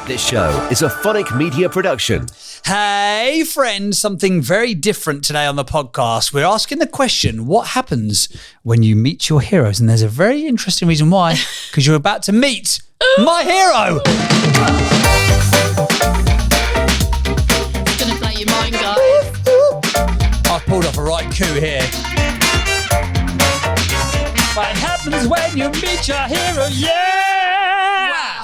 This show is a Phonic Media production. Hey friends, something very different today on the podcast. We're asking the question, what happens when you meet your heroes? And there's a very interesting reason why, because you're about to meet my hero. It's going to blow your mind, guys. I've pulled off a right coup here. What happens when you meet your hero? Yeah!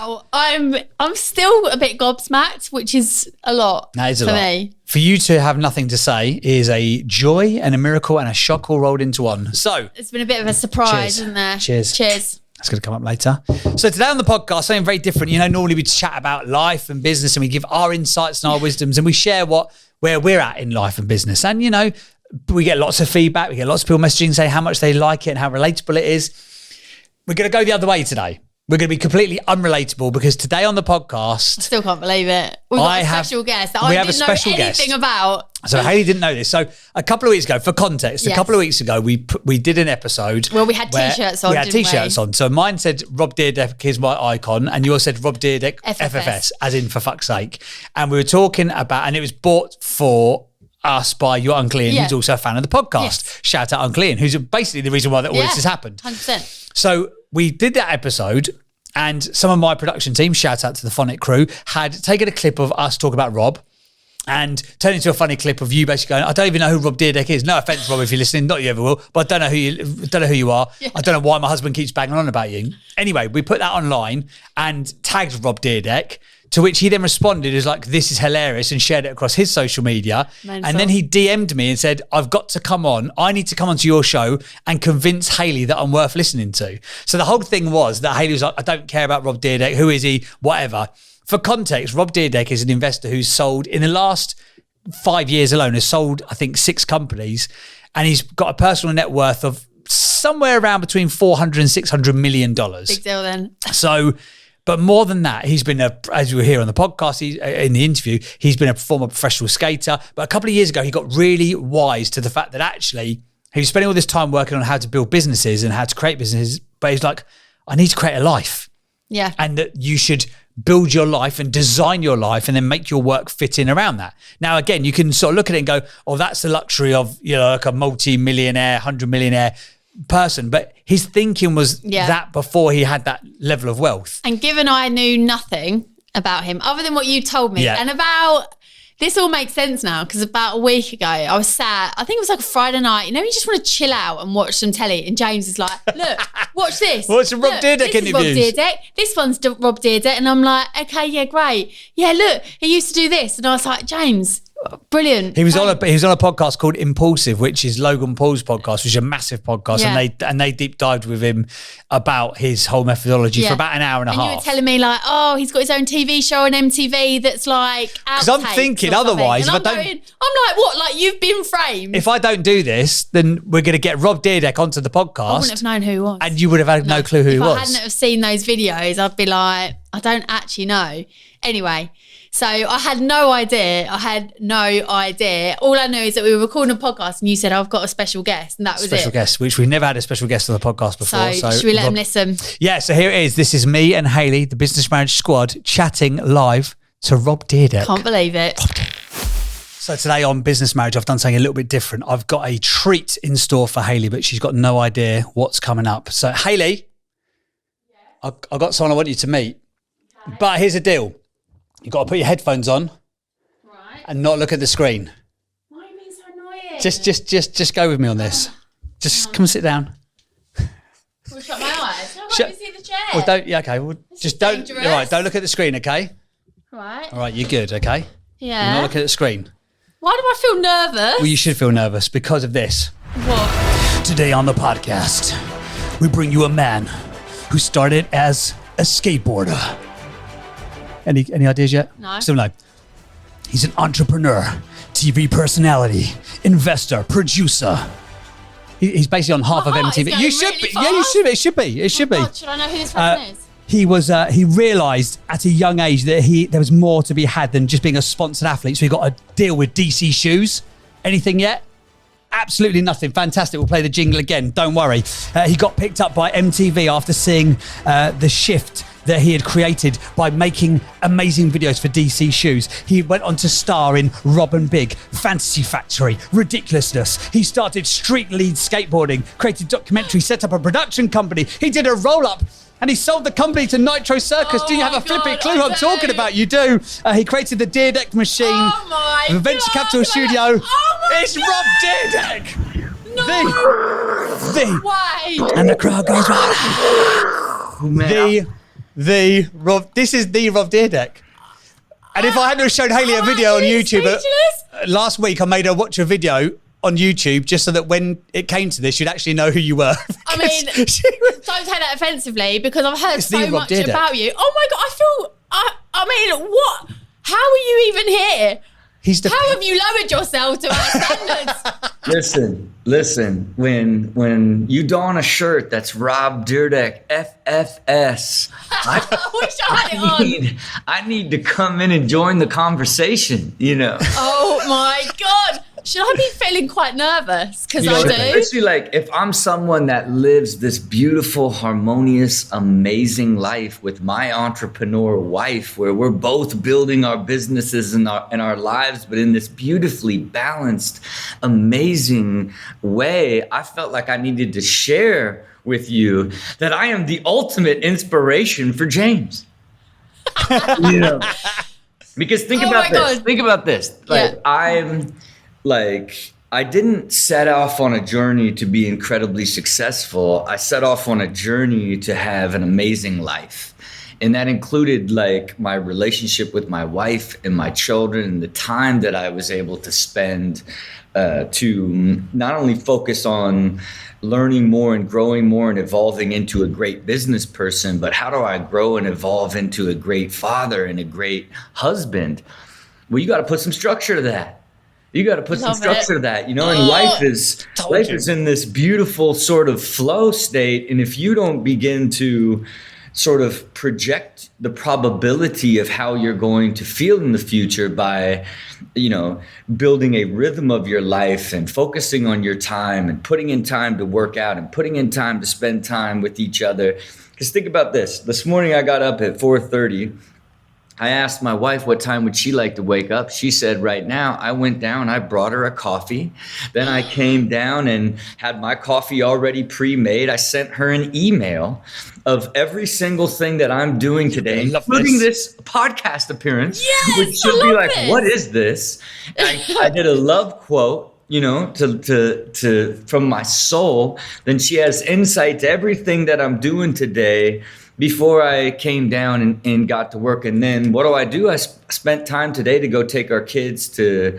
Wow, I'm still a bit gobsmacked, which is a lot That is a for lot. me. For you to have nothing to say is a joy and a miracle and a shock all rolled into one. So, It's been a bit of a surprise, Cheers. isn't there? Cheers. Cheers. that's going to come up later. So today on the podcast, something very different. You know, normally we chat about life and business and we give our insights and our wisdoms and we share where we're at in life and business. And, you know, we get lots of feedback. We get lots of people messaging saying how much they like it and how relatable it is. We're going to go the other way today. We're going to be completely unrelatable because today on the podcast, Still can't believe it. We've got a special guest that I didn't know anything about. So Hayley didn't know this. So a couple of weeks ago, for context, Yes. a couple of weeks ago, we did an episode. Well, we had where T-shirts on, We had didn't T-shirts we? on. So mine said Rob Dyrdek is my icon, and yours said Rob Dyrdek FFS, as in for fuck's sake. And we were talking about, and it was bought for us by your Uncle Ian, Yeah. who's also a fan of the podcast. Yes. Shout out Uncle Ian, who's basically the reason why all this has happened. 100%. So we did that episode and some of my production team, shout out to the Phonic crew, had taken a clip of us talk about Rob and turned into a funny clip of you basically going, I don't even know who Rob Dyrdek is. No offense, Rob, if you're listening, not you ever will, but I don't know who you are. Yeah. I don't know why my husband keeps banging on about you. Anyway, we put that online and tagged Rob Dyrdek, to which he then responded as like, this is hilarious, and shared it across his social media. Mental. And then he DM'd me and said, I've got to come on. I need to come onto your show and convince Hayley that I'm worth listening to. So the whole thing was that Hayley was like, I don't care about Rob Dyrdek. Who is he? Whatever. For context, Rob Dyrdek is an investor who's sold, in the last 5 years alone, has sold, I think, 6 companies. And he's got a personal net worth of somewhere around between $400 and $600 million. Big deal then. So, but more than that, he's been as we were here on the podcast, in the interview, he's been a former professional skater. But a couple of years ago, he got really wise to the fact that actually he was spending all this time working on how to build businesses and how to create businesses. But he's like, I need to create a life. Yeah. And that you should build your life and design your life and then make your work fit in around that. Now, again, you can sort of look at it and go, oh, that's the luxury of, you know, like a multi-millionaire, 100-millionaire person. But his thinking was that before he had that level of wealth. And given I knew nothing about him other than what you told me, and about this all makes sense now because about a week ago I was sat, I think it was like a Friday night, you know, you just want to chill out and watch some telly, and James is like, look, watch this. Watch some Rob Dyrdek interviews. This is Rob Dyrdek. This one's Rob Dyrdek. And I'm like, okay, yeah, great. Yeah, look, he used to do this. And I was like, James, brilliant. He was on a podcast called Impulsive, which is Logan Paul's podcast, which is a massive podcast, and they deep dived with him about his whole methodology for about an hour and a half. And you were telling me like, oh, he's got his own TV show on MTV that's like because I'm thinking otherwise, if I'm like, what? Like you've been framed. If I don't do this, then we're going to get Rob Dyrdek onto the podcast. I wouldn't have known who he was, and you would have had no clue who he was. If I hadn't have seen those videos, I'd be like, I don't actually know. Anyway. So I had no idea. All I knew is that we were recording a podcast and you said, I've got a special guest. And that was special guest, which we've never had a special guest on the podcast before. So should we let him listen? Yeah, so here it is. This is me and Hayley, the Business Marriage Squad, chatting live to Rob Dyrdek. Can't believe it. So today on Business Marriage, I've done something a little bit different. I've got a treat in store for Hayley, but she's got no idea what's coming up. So Hayley, I've got someone I want you to meet. Okay. But here's the deal. You've got to put your headphones on and not look at the screen. Why are you being so annoying? Just go with me on this. Just come sit down. We'll shut my eyes. How about you see the chair? Well, don't. Yeah, okay. Well, just don't. Dangerous. All right, don't look at the screen, okay? Right. All right, you're good, okay? Yeah. You're not looking at the screen. Why do I feel nervous? Well, you should feel nervous because of this. What? Today on the podcast, we bring you a man who started as a skateboarder. Any ideas yet? No. Still no. He's an entrepreneur, TV personality, investor, producer. He's basically on half of MTV. You should be. Yeah, you should be. It should be. It should be. God, should I know who this person is? He realised at a young age that there was more to be had than just being a sponsored athlete. So he got a deal with DC Shoes. Anything yet? Absolutely nothing. Fantastic. We'll play the jingle again. Don't worry. He got picked up by MTV after seeing the shift that he had created by making amazing videos for DC Shoes. He went on to star in Rob and Big, Fantasy Factory, Ridiculousness. He started Street Lead Skateboarding, created documentaries, set up a production company. He did a roll-up and he sold the company to Nitro Circus. Do you have a flipping clue who I'm talking about? You do. He created the Dyrdek machine, the Venture Capital Studio. It's Rob Dyrdek. Why? And the crowd goes wild. The Rob. This is the Rob Dyrdek. And if I hadn't have shown Hayley a video on YouTube last week, I made her watch a video on YouTube just so that when it came to this, you'd actually know who you were. I mean, don't take that offensively because I've heard so much about you. Oh my God, I mean, what? How are you even here? How have you lowered yourself to our standards? Listen. When you don a shirt that's Rob Dyrdek, FFS, I wish I had it on. I need to come in and join the conversation, you know. Oh my God. Should I be feeling quite nervous? Because I do. Especially like if I'm someone that lives this beautiful, harmonious, amazing life with my entrepreneur wife, where we're both building our businesses and our lives, but in this beautifully balanced, amazing way, I felt like I needed to share with you that I am the ultimate inspiration for James. You know, because think about this. Like I didn't set off on a journey to be incredibly successful. I set off on a journey to have an amazing life. And that included like my relationship with my wife and my children and the time that I was able to spend to not only focus on learning more and growing more and evolving into a great business person, but how do I grow and evolve into a great father and a great husband? Well, you got to put some structure to that. You got to put some structure to that, you know, and life is in this beautiful sort of flow state. And if you don't begin to sort of project the probability of how you're going to feel in the future by, you know, building a rhythm of your life and focusing on your time and putting in time to work out and putting in time to spend time with each other. Because think about this. This morning I got up at 4:30. I asked my wife what time would she like to wake up. She said right now. I went down, I brought her a coffee. Then I came down and had my coffee already pre-made. I sent her an email of every single thing that I'm doing today, including this podcast appearance, which she'll be like, what is this? I did a love quote, you know, to from my soul. Then she has insight to everything that I'm doing today before I came down and got to work. And then what do? I spent time today to go take our kids to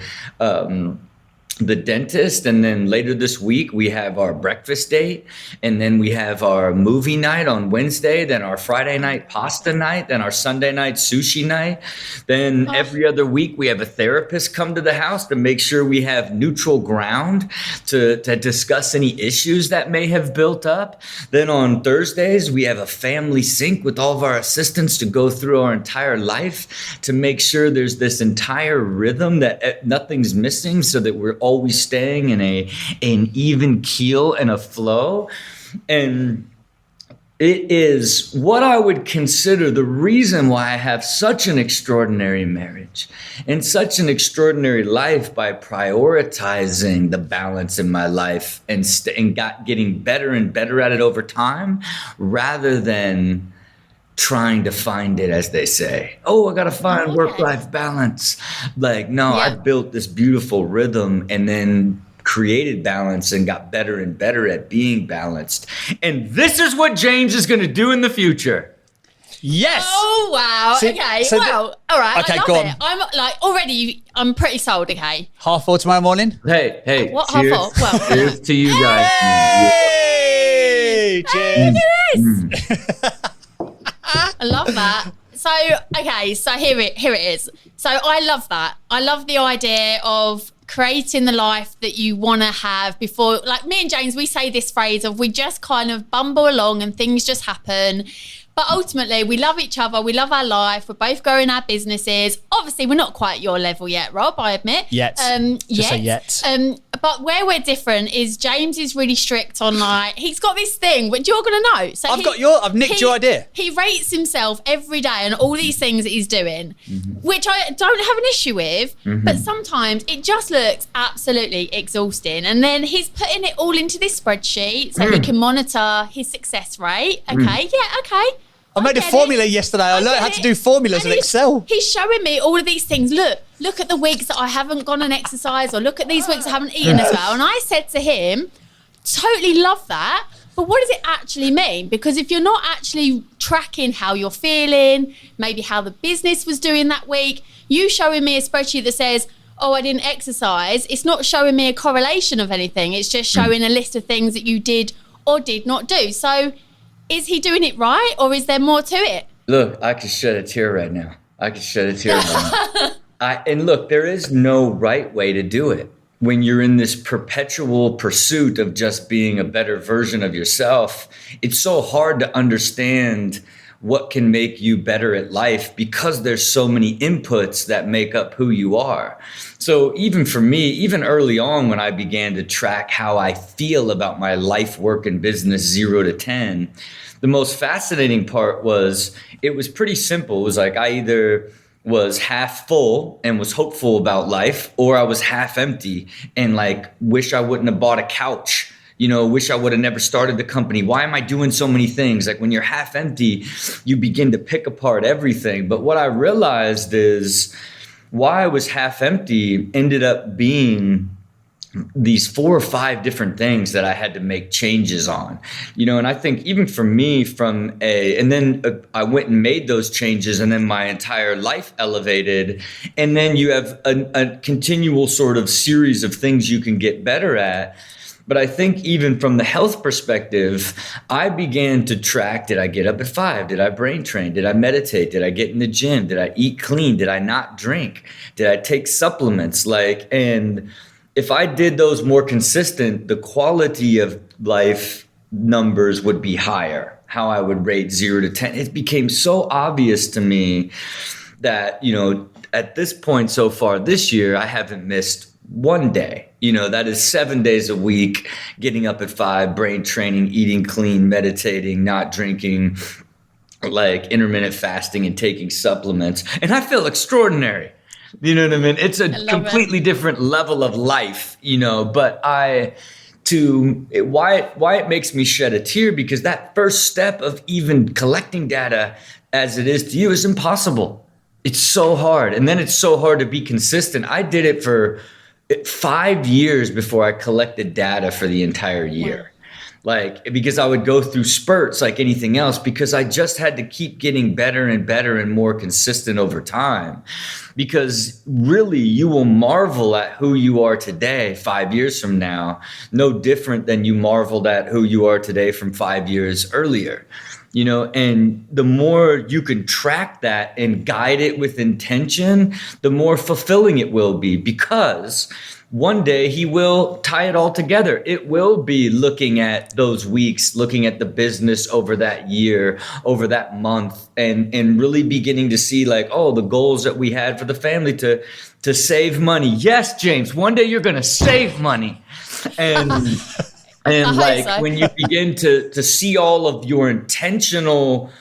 the dentist. And then later this week, we have our breakfast date. And then we have our movie night on Wednesday. Then our Friday night pasta night. Then our Sunday night sushi night. Then every other week, we have a therapist come to the house to make sure we have neutral ground to discuss any issues that may have built up. Then on Thursdays, we have a family sync with all of our assistants to go through our entire life to make sure there's this entire rhythm that nothing's missing so that we're always staying in an even keel and a flow. And it is what I would consider the reason why I have such an extraordinary marriage and such an extraordinary life by prioritizing the balance in my life and getting better and better at it over time rather than trying to find it, as they say. Oh, I got to find work-life balance. Like, no, I built this beautiful rhythm and then created balance and got better and better at being balanced. And this is what James is going to do in the future. Yes. Oh, wow. Okay. Well, all right. Okay, I love go on. it. I'm like already, I'm pretty sold. Okay. 4:30 tomorrow morning. Hey. What? Cheers. 4:30? Well, cheers to you guys. Hey! Cheers. Look at this. I love that. So, okay, so here it is. So I love that. I love the idea of creating the life that you want to have before, like me and James, we say this phrase of we just kind of bumble along and things just happen. But ultimately, we love each other. We love our life. We're both growing our businesses. Obviously, we're not quite at your level yet, Rob, I admit. Yet. Just say yet. But where we're different is James is really strict on like, he's got this thing, which you're going to know. So I've nicked your idea. He rates himself every day and all these things that he's doing, which I don't have an issue with, but sometimes it just looks absolutely exhausting. And then he's putting it all into this spreadsheet so he can monitor his success rate. Okay, okay. I made a formula yesterday. I learned how to do formulas in Excel. He's showing me all of these things. Look at the weeks that I haven't gone and exercised, or look at these weeks I haven't eaten as well. And I said to him, totally love that. But what does it actually mean? Because if you're not actually tracking how you're feeling, maybe how the business was doing that week, you showing me a spreadsheet that says, oh, I didn't exercise, it's not showing me a correlation of anything. It's just showing a list of things that you did or did not do. So is he doing it right, or is there more to it? Look, I could shed a tear right now. And look, there is no right way to do it. When you're in this perpetual pursuit of just being a better version of yourself, it's so hard to understand what can make you better at life because there's so many inputs that make up who you are. So even for me, even early on when I began to track how I feel about my life, work, and business 0 to 10, the most fascinating part was it was pretty simple. It was like I either was half full and was hopeful about life, or I was half empty and like wish I wouldn't have bought a couch. Wish I would have never started the company. Why am I doing so many things? Like when you're half empty, you begin to pick apart everything. But what I realized is why I was half empty ended up being these 4 or 5 different things that I had to make changes on, and I think even for me I went and made those changes, and then my entire life elevated. And then you have a continual sort of series of things you can get better at. But I think even from the health perspective, I began to track, did I get up at 5? Did I brain train? Did I meditate? Did I get in the gym? Did I eat clean? Did I not drink? Did I take supplements? And if I did those more consistent, the quality of life numbers would be higher, how I would rate 0 to 10. It became so obvious to me that, at this point so far this year, I haven't missed one day. That is 7 days a week, getting up at 5, brain training, eating clean, meditating, not drinking, like intermittent fasting and taking supplements. And I feel extraordinary. You know what I mean? It's a completely different level of life, but why it makes me shed a tear, because that first step of even collecting data as it is to you is impossible. It's so hard. And then it's so hard to be consistent. I did it for 5 years before I collected data for the entire year. Because I would go through spurts like anything else, because I just had to keep getting better and better and more consistent over time. Because really, you will marvel at who you are today 5 years from now, no different than you marveled at who you are today from 5 years earlier. And the more you can track that and guide it with intention, the more fulfilling it will be, because one day he will tie it all together. It will be looking at those weeks, looking at the business over that year, over that month, and really beginning to see the goals that we had for the family to save money. Yes, James, one day you're going to save money. And when you begin to see all of your intentional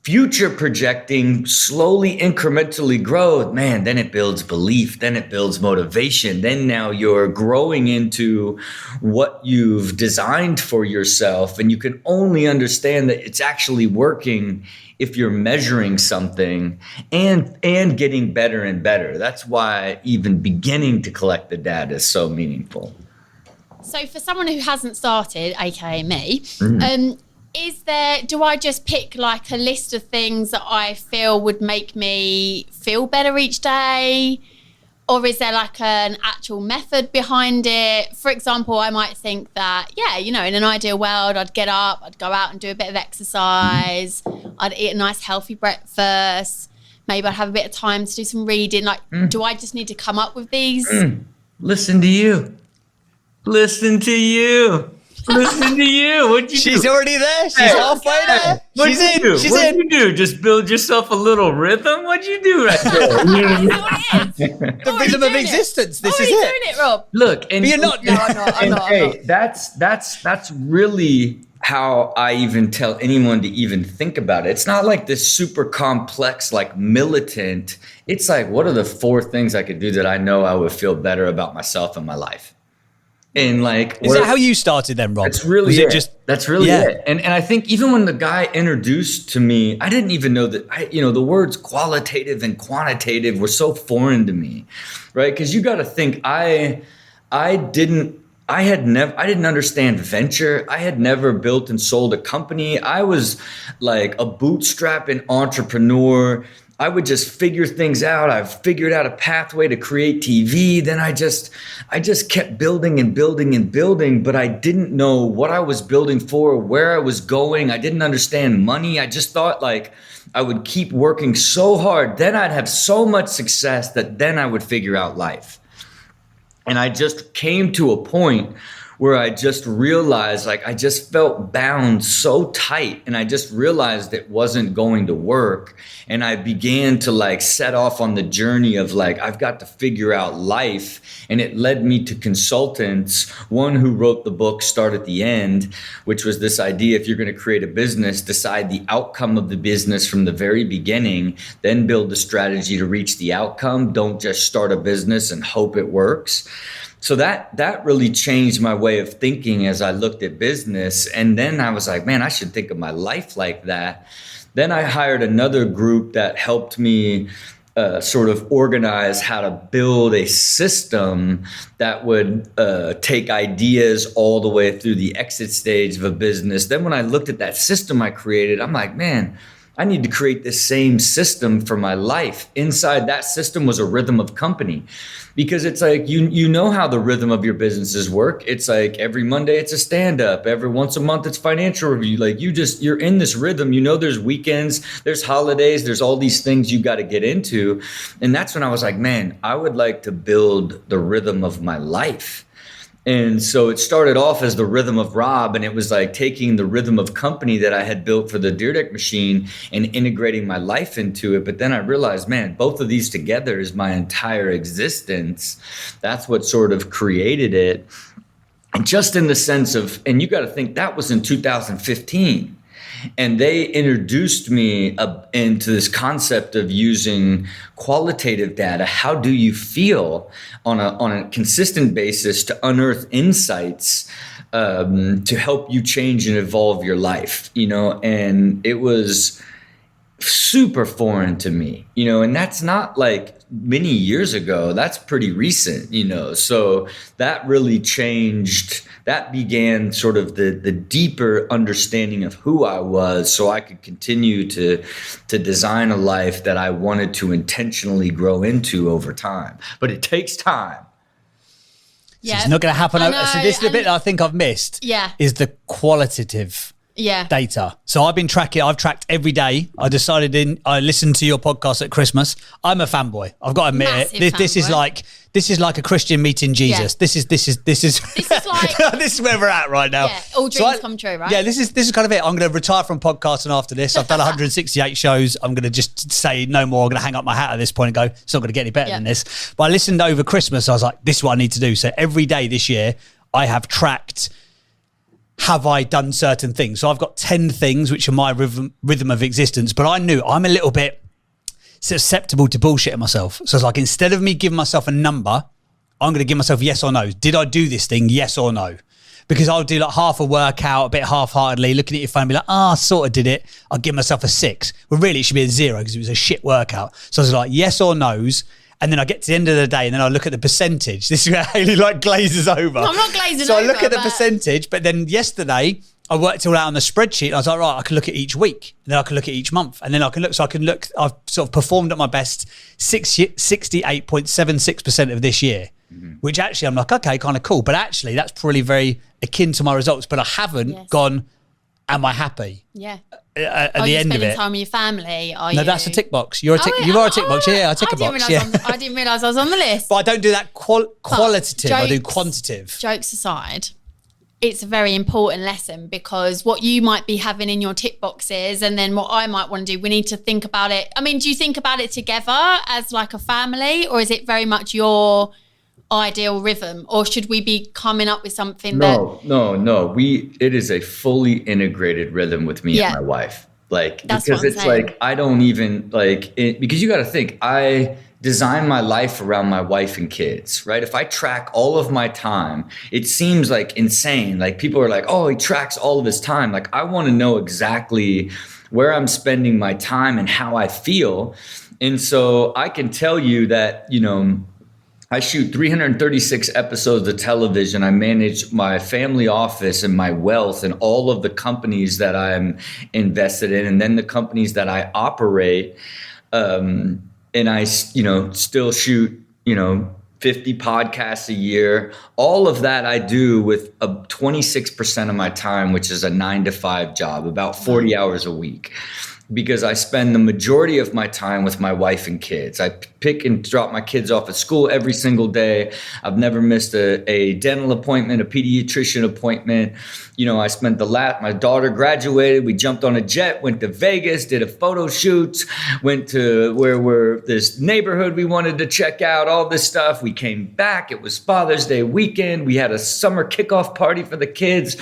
future projecting slowly, incrementally grow, man, then it builds belief, then it builds motivation. Then now you're growing into what you've designed for yourself. And you can only understand that it's actually working if you're measuring something and getting better and better. That's why even beginning to collect the data is so meaningful. So for someone who hasn't started, aka me, do I just pick a list of things that I feel would make me feel better each day? Or is there an actual method behind it? For example, I might think that, in an ideal world, I'd get up, I'd go out and do a bit of exercise, I'd eat a nice healthy breakfast, maybe I'd have a bit of time to do some reading. Do I just need to come up with these? Listen to you. Listen to you. What'd you do? She's already there. She's halfway there. What'd She's you do? in. She's What'd in. you do? Just build yourself a little rhythm? What'd you do right there? The rhythm of existence. This is doing it. it, Rob. Look, and But you're not. No, I'm not. hey, that's really how I even tell anyone to even think about it. It's not like this super complex, like militant. It's like, what are the 4 things I could do that I know I would feel better about myself and my life? And like, Is that how you started then, Rob? that's really Was it. That's really Yeah. it. And I think even when the guy introduced to me, I didn't even know that, the words qualitative and quantitative were so foreign to me, right? Because you got to think, I didn't understand venture. I had never built and sold a company. I was like a bootstrapping entrepreneur. I would just figure things out. I figured out a pathway to create TV. Then I just kept building and building and building, but I didn't know what I was building for, where I was going. I didn't understand money. I just thought like I would keep working so hard. Then I'd have so much success that then I would figure out life. And I just came to a point where I just realized, like, I just felt bound so tight, and I just realized it wasn't going to work. And I began to like set off on the journey of like, I've got to figure out life. And it led me to consultants, one who wrote the book Start at the End, which was this idea: if you're going to create a business, decide the outcome of the business from the very beginning, then build the strategy to reach the outcome. Don't just start a business and hope it works. So that really changed my way of thinking as I looked at business. And then I was like, man, I should think of my life like that. Then I hired another group that helped me sort of organize how to build a system that would take ideas all the way through the exit stage of a business. Then when I looked at that system I created, I'm like, man, I need to create the same system for my life. Inside that system was a rhythm of company, because it's like, you know how the rhythm of your businesses work. It's like every Monday it's a stand-up, every once a month it's financial review. Like you're in this rhythm. There's weekends, there's holidays, there's all these things you got to get into. And that's when I was like, man, I would like to build the rhythm of my life. And so it started off as the rhythm of Rob, and it was like taking the rhythm of company that I had built for the Dyrdek machine and integrating my life into it. But then I realized, man, both of these together is my entire existence. That's what sort of created it. And just in the sense of, and you got to think that was in 2015. And they introduced me into this concept of using qualitative data. How do you feel on a consistent basis to unearth insights to help you change and evolve your life? And it was super foreign to me, and that's not like many years ago. That's pretty recent, so that really changed. That began sort of the deeper understanding of who I was, so I could continue to design a life that I wanted to intentionally grow into over time. But it takes time. So it's not going to happen. So this is the bit that I think I've missed. Yeah. Is the qualitative data. So I've tracked every day. I decided I listened to your podcast at Christmas. I'm a fanboy. I've got to admit it. This is like a Christian meeting Jesus. Yeah. This is like this is where we're at right now. Yeah, all dreams come true, right? Yeah, this is kind of it. I'm going to retire from podcasting after this. I've done 168 shows. I'm going to just say no more. I'm going to hang up my hat at this point and go, it's not going to get any better than this. But I listened over Christmas. I was like, this is what I need to do. So every day this year, I have tracked, have I done certain things? So I've got 10 things, which are my rhythm of existence. But I knew I'm a little bit susceptible to bullshitting myself. So it's like, instead of me giving myself a number, I'm going to give myself yes or no. Did I do this thing? Yes or no? Because I'll do like half a workout, a bit half-heartedly, looking at your phone and be like, I sort of did it. I'll give myself a 6. Well, really, it should be a 0 because it was a shit workout. So I was like, yes or no's. And then I get to the end of the day and then I look at the percentage. This is where Hayley like glazes over. I'm not glazing over. So I look at the percentage, but then yesterday I worked it all out on the spreadsheet. And I was like, right, I can look at each week. And then I can look at each month. And then I can look. I've sort of performed at my best 68.76% of this year, which actually I'm like, okay, kind of cool. But actually that's probably very akin to my results. But I haven't gone, am I happy? Yeah. At the end of it. Spending time with your family? No, that's a tick box. You are a tick box. Yeah, I tick a box. I didn't realise I was on the list. But I don't do that qualitative. I do quantitative. Jokes aside, it's a very important lesson, because what you might be having in your tick boxes and then what I might want to do, we need to think about it. I mean, do you think about it together as like a family, or is it very much your ideal rhythm, or should we be coming up with something No. It is a fully integrated rhythm with me and my wife. Like, that's because it's saying. Like, I don't even like it, because you got to think, I design my life around my wife and kids, right? If I track all of my time, it seems like insane. Like, people are like, oh, he tracks all of his time. Like, I want to know exactly where I'm spending my time and how I feel. And so I can tell you that, you know, I shoot 336 episodes of television. I manage my family office and my wealth and all of the companies that I'm invested in, and then the companies that I operate. And I, you know, still shoot, you know, 50 podcasts a year. All of that I do with 26% of my time, which is a 9-to-5 job, about 40 hours a week. Because I spend the majority of my time with my wife and kids. I pick and drop my kids off at school every single day. I've never missed a dental appointment, a pediatrician appointment. You know, I spent my daughter graduated. We jumped on a jet, went to Vegas, did a photo shoot, went to this neighborhood we wanted to check out, all this stuff. We came back. It was Father's Day weekend. We had a summer kickoff party for the kids.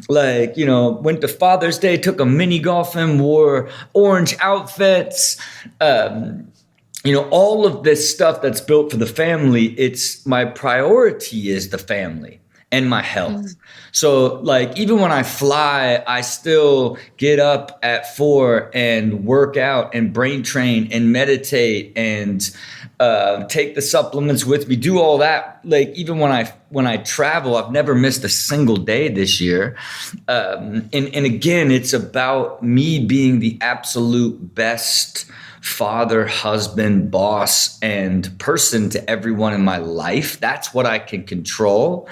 Like, you know, went to Father's Day, took a mini golfing, wore orange outfits, you know, all of this stuff that's built for the family. It's my priority is the family and my health. So like, even when I fly, I still get up at 4 and work out and brain train and meditate and take the supplements with me, do all that. Like, even when I travel, I've never missed a single day this year. And again, it's about me being the absolute best father, husband, boss, and person to everyone in my life. That's what I can control.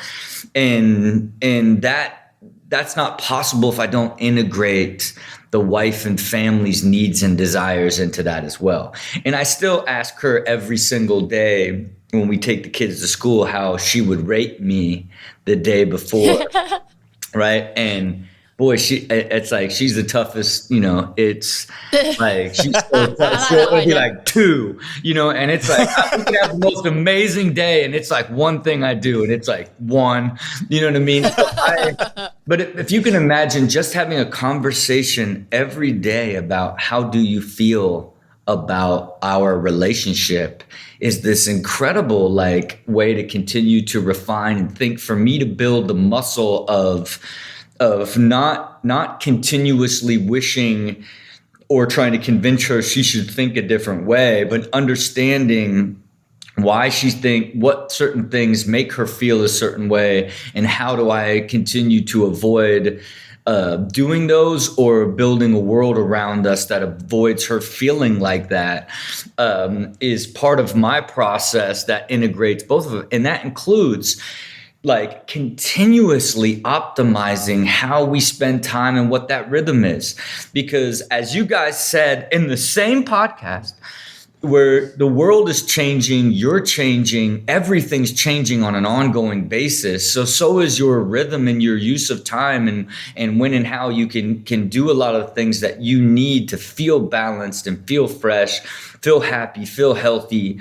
And that's not possible if I don't integrate the wife and family's needs and desires into that as well. And I still ask her every single day when we take the kids to school how she would rate me the day before, right? And boy, it's like, she's the toughest, you know, it's like, she's so tough. So it'll be like 2, you know, and it's like, we can have the most amazing day, and it's like one thing I do, and it's like 1, you know what I mean? But if you can imagine just having a conversation every day about how do you feel about our relationship is this incredible like way to continue to refine and think, for me to build the muscle of not continuously wishing or trying to convince her she should think a different way, but understanding why what certain things make her feel a certain way, and how do I continue to avoid doing those, or building a world around us that avoids her feeling like that, is part of my process that integrates both of them. And that includes like continuously optimizing how we spend time and what that rhythm is. Because as you guys said in the same podcast, where the world is changing, you're changing, everything's changing on an ongoing basis. So is your rhythm and your use of time, and when and how you can do a lot of things that you need to feel balanced and feel fresh, feel happy, feel healthy.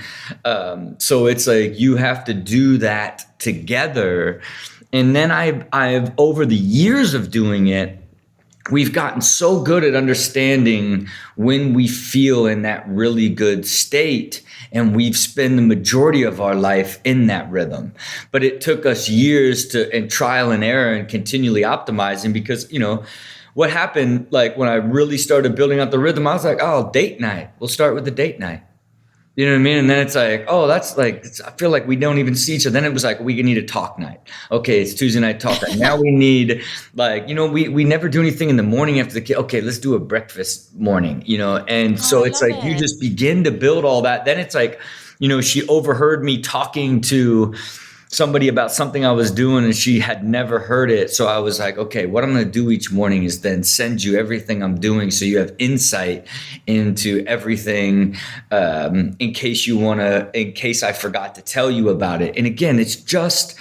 So it's like, you have to do that together. And then I've over the years of doing it, we've gotten so good at understanding when we feel in that really good state, and we've spent the majority of our life in that rhythm. But it took us years and trial and error and continually optimizing, because, you know, what happened, like when I really started building out the rhythm, I was like, oh, date night. We'll start with the date night. You know what I mean? And then it's like, oh, that's like, I feel like we don't even see each other. Then it was like, we need a talk night. Okay, it's Tuesday night talk night. Now we need, like, you know, we never do anything in the morning after the kid. Okay, let's do a breakfast morning, you know? And so it's like, you just begin to build all that. Then it's like, you know, she overheard me talking to somebody about something I was doing, and she had never heard it. So I was like, okay, what I'm going to do each morning is then send you everything I'm doing, so you have insight into everything, in case I forgot to tell you about it. And again, it's just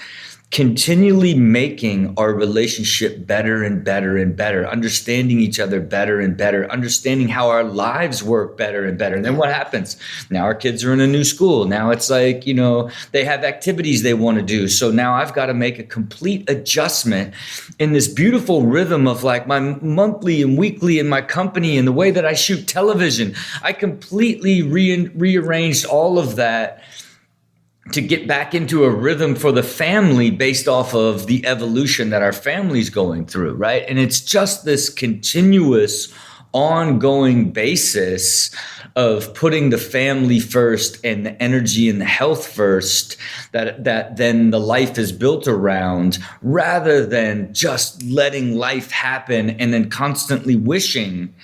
continually making our relationship better and better and better, understanding each other better and better, understanding how our lives work better and better. And then what happens? Now our kids are in a new school. Now it's like, they have activities they want to do. So now I've got to make a complete adjustment in this beautiful rhythm of like my monthly and weekly in my company and the way that I shoot television. I completely rearranged all of that to get back into a rhythm for the family based off of the evolution that our family's going through, right? And it's just this continuous, ongoing basis of putting the family first and the energy and the health first that then the life is built around, rather than just letting life happen and then constantly wishing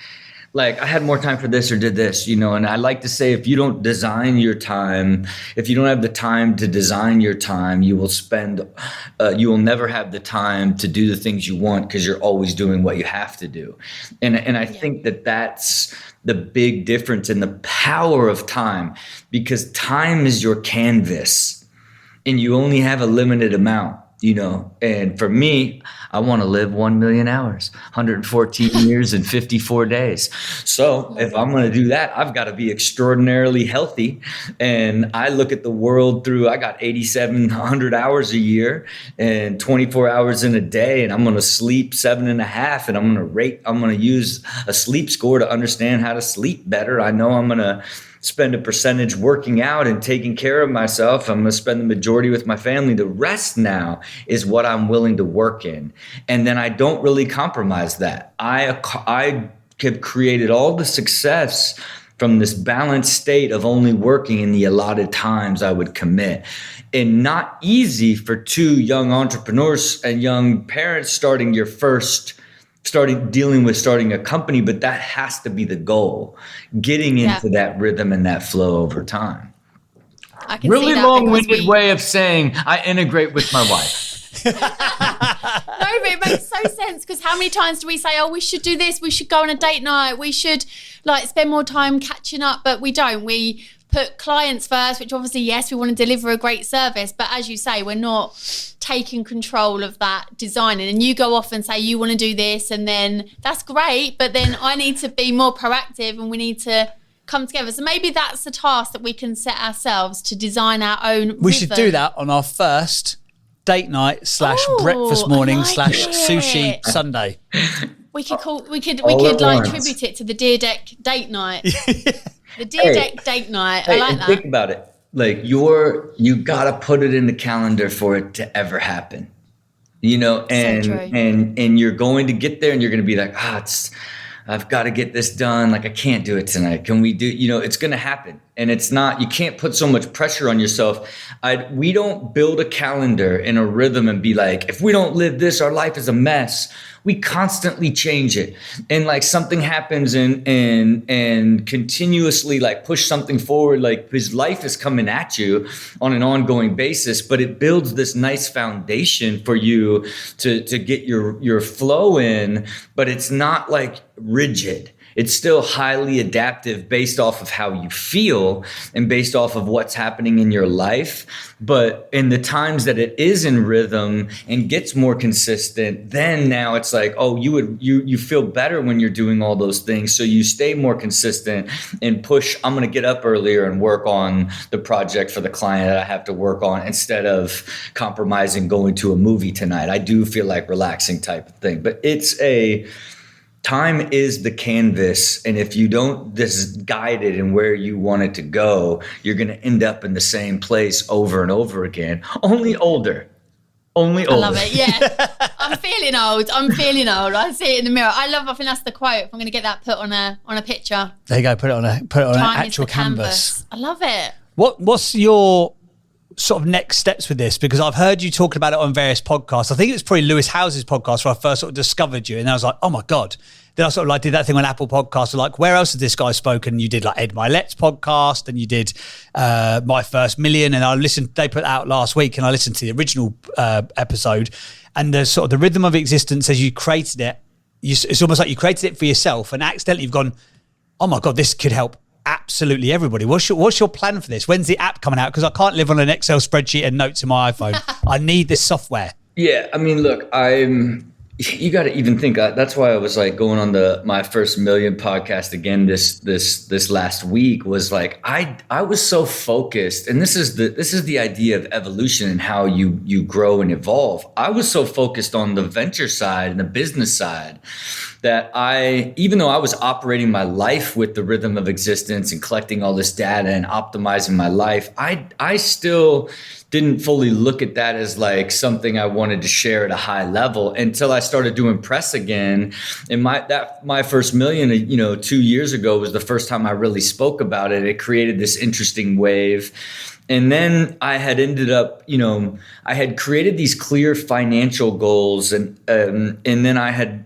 like I had more time for this or did this, and I like to say, if you don't design your time, if you don't have the time to design your time, you will never have the time to do the things you want, because you're always doing what you have to do. And I think that's the big difference in the power of time, because time is your canvas and you only have a limited amount. And for me, I want to live 1 million hours, 114 years and 54 days. So if I'm going to do that, I've got to be extraordinarily healthy. And I look at the world I got 8,700 hours a year and 24 hours in a day. And I'm going to sleep 7.5. And I'm going to use a sleep score to understand how to sleep better. I know I'm going to spend a percentage working out and taking care of myself. I'm going to spend the majority with my family. The rest now is what I'm willing to work in. And then I don't really compromise that. I have created all the success from this balanced state of only working in the allotted times I would commit. And not easy for two young entrepreneurs and young parents starting starting a company, but that has to be the goal, getting into that rhythm and that flow over time. I can really see that long-winded way of saying I integrate with my wife. No, but it makes so sense, because how many times do we say, we should do this, we should go on a date night, we should spend more time catching up, but we don't. We put clients first, which obviously, yes, we want to deliver a great service, but as you say, we're not taking control of that designing. And you go off and say you want to do this, and then that's great, but then I need to be more proactive and we need to come together. So maybe that's the task that we can set ourselves, to design our own rhythm. We should do that on our first date night / breakfast morning / sushi Sunday. We could tribute it to the Dyrdek date night. The Dyrdek date night. I like that. Think about it. Like you gotta put it in the calendar for it to ever happen. And you're going to get there and you're gonna be like, I've got to get this done. Like, I can't do it tonight. Can we do, it's going to happen. And it's not, you can't put so much pressure on yourself. We don't build a calendar in a rhythm and be like, if we don't live this, our life is a mess. We constantly change it. And like something happens and continuously like push something forward. Like his life is coming at you on an ongoing basis, but it builds this nice foundation for you to get your flow in, but it's not like rigid. It's still highly adaptive based off of how you feel and based off of what's happening in your life. But in the times that it is in rhythm and gets more consistent, then now it's like, you feel better when you're doing all those things. So you stay more consistent and push. I'm going to get up earlier and work on the project for the client that I have to work on, instead of compromising going to a movie tonight. I do feel like relaxing type of thing, but time is the canvas, and if you don't guide it in where you want it to go, you're going to end up in the same place over and over again. Only older. I love it. Yeah, I'm feeling old. I see it in the mirror. I think that's the quote. I'm going to get that put on a picture. There you go. Put it on an actual canvas. I love it. What's your sort of next steps with this? Because I've heard you talking about it on various podcasts. I think it was probably Lewis House's podcast where I first sort of discovered you, and I was like, oh my God. Then I sort of like did that thing on Apple Podcasts, like, where else has this guy spoken? You did like Ed Milet's podcast, and you did My First Million, and they put that out last week, and I listened to the original episode, and the sort of the rhythm of existence as you created it, it's almost like you created it for yourself, and accidentally you've gone, oh my God, this could help absolutely everybody. What's your plan for this? When's the app coming out? Because I can't live on an Excel spreadsheet and notes in my iPhone. I need this software. Yeah, I mean, look, you got to even think. That's why I was like going on my first million podcast again this last week. Was like I was so focused, and this is the idea of evolution and how you grow and evolve. I was so focused on the venture side and the business side that even though I was operating my life with the rhythm of existence and collecting all this data and optimizing my life, I still didn't fully look at that as like something I wanted to share at a high level until I started doing press again. And my first million, 2 years ago was the first time I really spoke about it. It created this interesting wave. And then I had ended up, I had created these clear financial goals, and then I had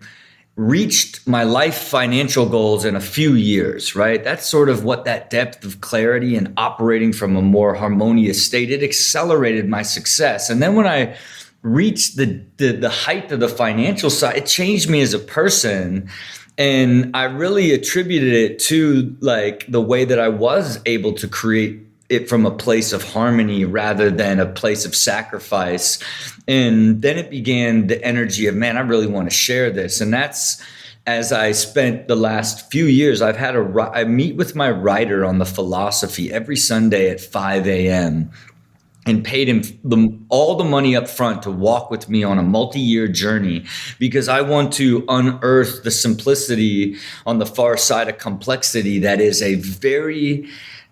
reached my life financial goals in a few years, right? That's sort of what that depth of clarity and operating from a more harmonious state, it accelerated my success. And then when I reached the height of the financial side, it changed me as a person. And I really attributed it to like the way that I was able to create it from a place of harmony rather than a place of sacrifice. And then it began the energy of, man, I really want to share this. And that's, as I spent the last few years, I meet with my writer on the philosophy every Sunday at 5 a.m. and paid him all the money up front to walk with me on a multi-year journey, because I want to unearth the simplicity on the far side of complexity that is a very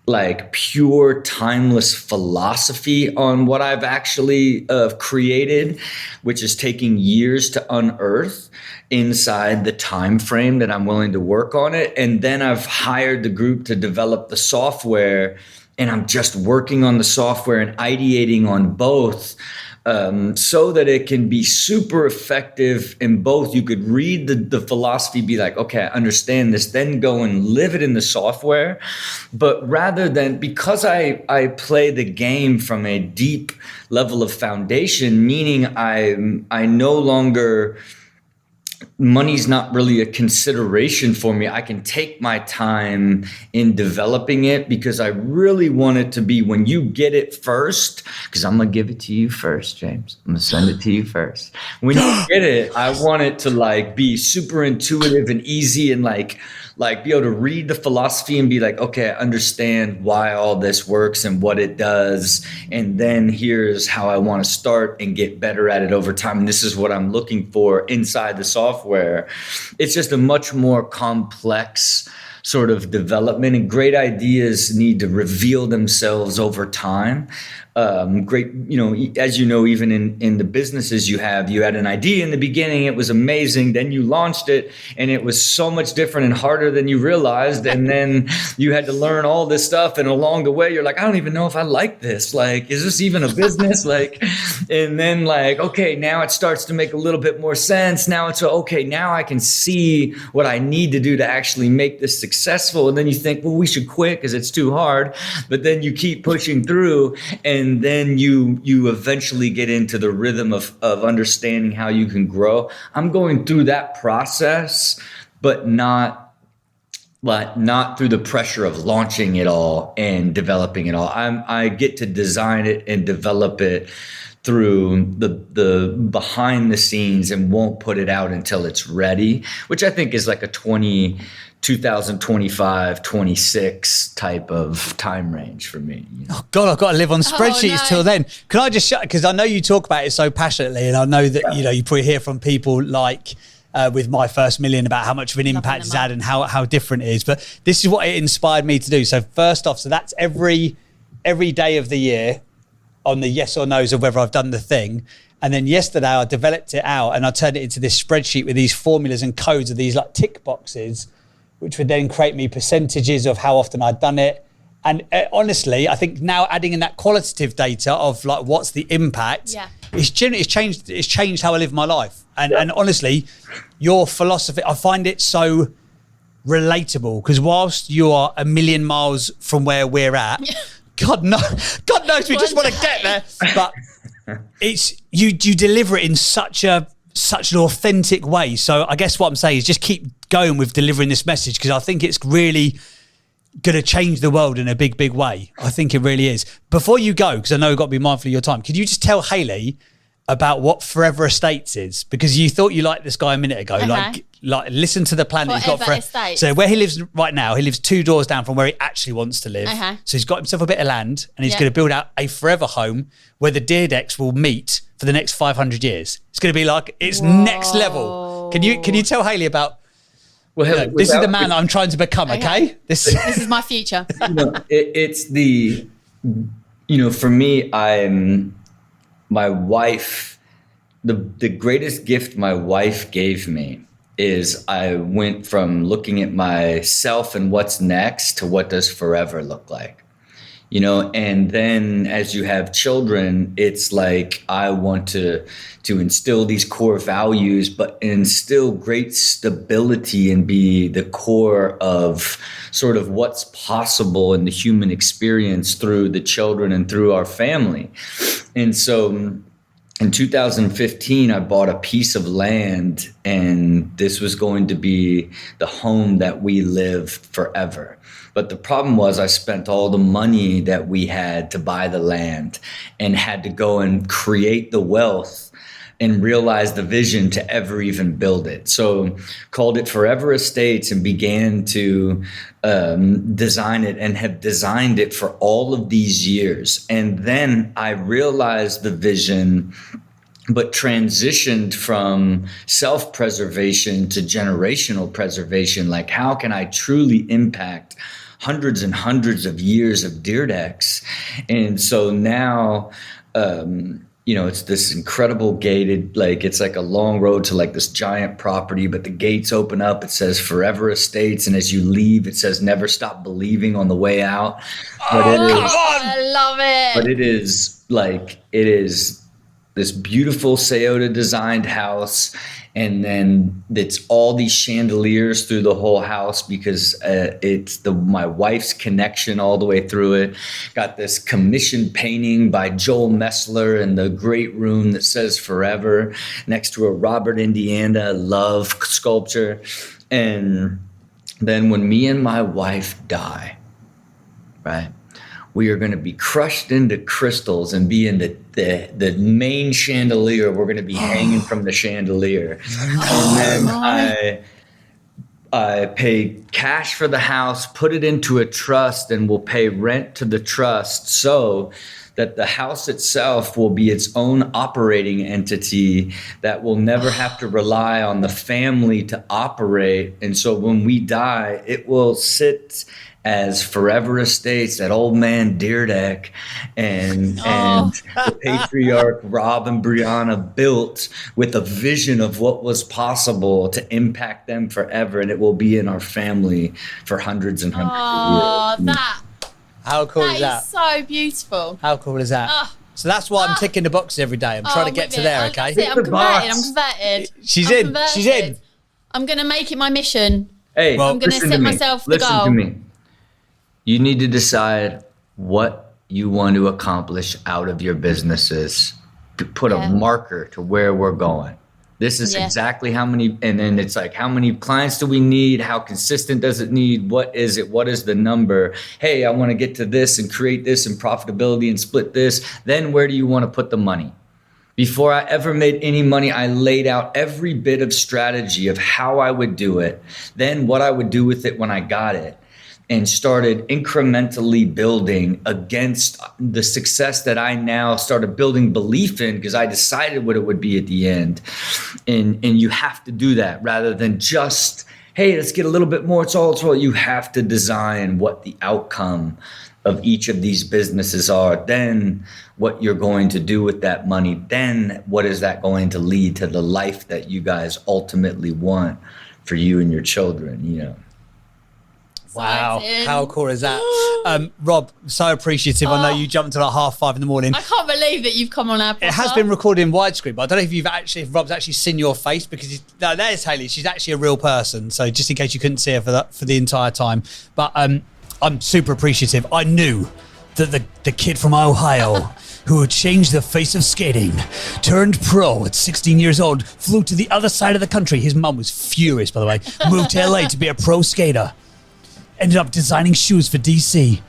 like pure, timeless philosophy on what I've actually created, which is taking years to unearth inside the time frame that I'm willing to work on it. And then I've hired the group to develop the software, and I'm just working on the software and ideating on both, so that it can be super effective in both. You could read the philosophy, be like, okay, I understand this, then go and live it in the software. But rather than, because I play the game from a deep level of foundation, meaning I no longer, money's not really a consideration for me. I can take my time in developing it because I really want it to be, when you get it first, because I'm going to give it to you first, James. I'm going to send it to you first. When you get it, I want it to like be super intuitive and easy, and like be able to read the philosophy and be like, okay, I understand why all this works and what it does. And then here's how I want to start and get better at it over time. And this is what I'm looking for inside the software. It's just a much more complex sort of development, and great ideas need to reveal themselves over time. Great, as you know, even in the businesses you had an idea in the beginning, it was amazing. Then you launched it and it was so much different and harder than you realized. And then you had to learn all this stuff. And along the way, you're like, I don't even know if I like this. Like, is this even a business? And then okay, now it starts to make a little bit more sense. Now it's okay, now I can see what I need to do to actually make this successful. And then you think, well, we should quit because it's too hard. But then you keep pushing through, and then you eventually get into the rhythm of understanding how you can grow. I'm going through that process, but not through the pressure of launching it all and developing it all. I get to design it and develop it through the behind the scenes, and won't put it out until it's ready, which I think is like a 2025, 26 type of time range for me. Oh God, I've got to live on spreadsheets till then. Can I just because I know you talk about it so passionately, and I know that you probably hear from people like with my first million about how much of an impact it's had and how different it is. But this is what it inspired me to do. So first off, that's every day of the year on the yes or no's of whether I've done the thing. And then yesterday I developed it out and I turned it into this spreadsheet with these formulas and codes of these like tick boxes, which would then create me percentages of how often I'd done it. And honestly, I think now adding in that qualitative data of like what's the impact, it's changed how I live my life. And honestly, your philosophy, I find it so relatable, because whilst you are a million miles from where we're at, God knows we just want to get there. But it's you deliver it in such an authentic way. So I guess what I'm saying is just keep going with delivering this message, because I think it's really going to change the world in a big, big way. I think it really is. Before you go, because I know you've got to be mindful of your time, could you just tell Hayley about what Forever Estates is? Because you thought you liked this guy a minute ago. Okay. Like listen to the plan that he's got. Forever Estates. So where he lives right now, he lives 2 doors down from where he actually wants to live. Okay. So he's got himself a bit of land and he's going to build out a forever home where the Dyrdeks will meet for the next 500 years. It's going to be like, it's next level. Can you tell Hayley about, Well, this is the man I'm trying to become, okay? This is my future. It's the, for me, my wife, the greatest gift my wife gave me is I went from looking at myself and what's next to what does forever look like, and then as you have children, it's like, I want to instill these core values, but instill great stability and be the core of sort of what's possible in the human experience through the children and through our family. And so in 2015, I bought a piece of land, and this was going to be the home that we lived forever. But the problem was I spent all the money that we had to buy the land and had to go and create the wealth and realize the vision to ever even build it. So called it Forever Estates and began to design it, and have designed it for all of these years. And then I realized the vision, but transitioned from self-preservation to generational preservation. Like, how can I truly impact hundreds and hundreds of years of Dyrdeks? And so now, it's this incredible gated, it's like a long road to like this giant property, but the gates open up, it says Forever Estates. And as you leave, it says never stop believing on the way out. But I love it. But it is this beautiful Sayota designed house. And then it's all these chandeliers through the whole house, because it's my wife's connection all the way through it. Got this commissioned painting by Joel Messler in the great room that says Forever, next to a Robert Indiana love sculpture. And then when me and my wife die, right, we are going to be crushed into crystals and be in the main chandelier. We're going to be hanging from the chandelier. And then I pay cash for the house, put it into a trust, and we'll pay rent to the trust so that the house itself will be its own operating entity that will never have to rely on the family to operate. And so when we die, it will sit as Forever Estates, that old man Dyrdek, and the patriarch Rob and Brianna built with a vision of what was possible to impact them forever, and it will be in our family for hundreds and hundreds of years. How cool is that? That is so beautiful. How cool is that? So that's why I'm ticking the boxes every day. I'm trying to get to there, okay? That's it. I'm converted. She's in. She's in. I'm going to make it my mission. Hey, I'm going to set myself the goal. Listen to me. You need to decide what you want to accomplish out of your businesses, to put a marker to where we're going. This is exactly how many, and then it's like, how many clients do we need? How consistent does it need? What is it? What is the number? Hey, I want to get to this and create this and profitability and split this. Then where do you want to put the money? Before I ever made any money, I laid out every bit of strategy of how I would do it, then what I would do with it when I got it, and started incrementally building against the success that I now started building belief in, because I decided what it would be at the end. And you have to do that rather than just, hey, let's get a little bit more. It's all. You have to design what the outcome of each of these businesses are, then what you're going to do with that money, then what is that going to lead to the life that you guys ultimately want for you and your children, Wow, how cool is that? Rob, so appreciative. I know you jumped at like 5:30 in the morning. I can't believe that you've come on our podcast. It has been recorded in widescreen, but I don't know if Rob's actually seen your face, because there's Hayley. She's actually a real person. So just in case you couldn't see her for the entire time, but I'm super appreciative. I knew that the kid from Ohio who had changed the face of skating, turned pro at 16 years old, flew to the other side of the country. His mum was furious, by the way. Moved to LA to be a pro skater. Ended up designing shoes for DC.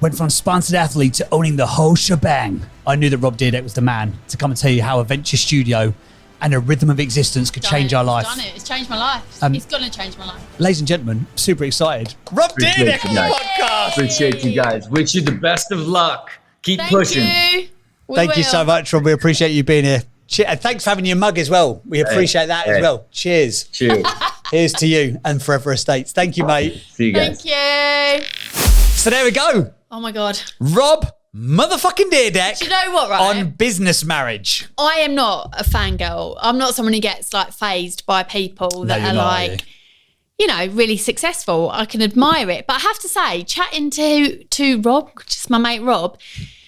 Went from sponsored athlete to owning the whole shebang. I knew that Rob Dyrdek was the man to come and tell you how a venture studio and a rhythm of existence could change our life. Done it. It's changed my life. It's going to change my life. Ladies and gentlemen, super excited. Rob Dyrdek on the podcast. Appreciate you guys. Wish you the best of luck. Keep pushing. Thank you so much, Rob. We appreciate you being here. And thanks for having your mug as well. We appreciate that as well. Cheers. Cheers. Here's to you and Forever Estates. Thank you, mate. See you guys. Thank you. So there we go. Oh my God. Rob motherfucking Dyrdek. Do you know what, right? On business marriage. I am not a fangirl. I'm not someone who gets like phased by people that are like, you know, really successful. I can admire it. But I have to say, chatting to Rob, just my mate Rob,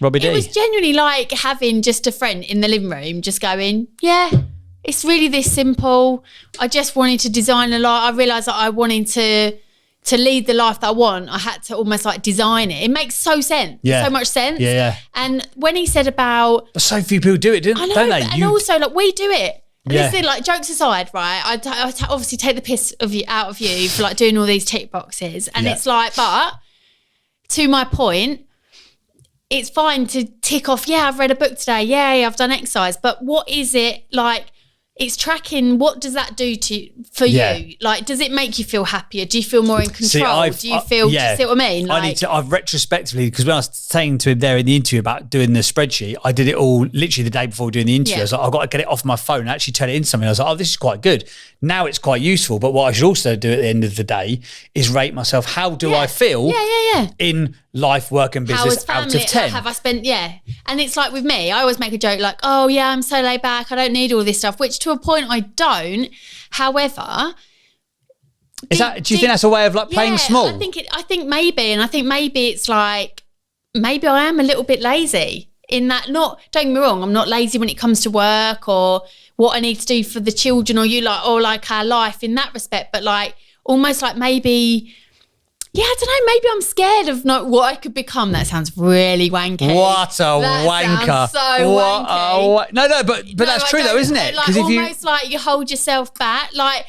Robbie D. It was genuinely like having just a friend in the living room just going, yeah, it's really this simple. I just wanted to design a life. I realised that I wanted to lead the life that I want. I had to almost like design it. It makes so much sense. Yeah. And when he said about... But so few people do it, don't they? And also like we do it. And Yeah. this thing, like jokes aside, right? I obviously take the piss out of you for like doing all these tick boxes. And it's like, but to my point, it's fine to tick off, yeah, I've read a book today. Yeah, I've done exercise. But what is it like? It's tracking. What does that do for you? Like, does it make you feel happier? Do you feel more in control? Do you feel? Do you see what I mean? Like, I've retrospectively, because when I was saying to him there in the interview about doing the spreadsheet, I did it all literally the day before doing the interview. I was like, I've got to get it off my phone and actually turn it into something. I was like, oh, this is quite good. Now it's quite useful. But what I should also do at the end of the day is rate myself. How do I feel? In life, work, and business out of 10? Have I spent? Yeah, and it's like with me, I always make a joke like, oh yeah, I'm so laid back. I don't need all this stuff. Which to a point I don't. However, do you think that's a way of like playing small? I think maybe it's like maybe I am a little bit lazy in that. Not, don't get me wrong, I'm not lazy when it comes to work or what I need to do for the children or like our life in that respect. But like almost like maybe. Yeah, I don't know. Maybe I'm scared of not what I could become. That sounds really wanky. What a wanker! Sounds so wanky. No, but that's true though, isn't it? Like almost like you hold yourself back. Like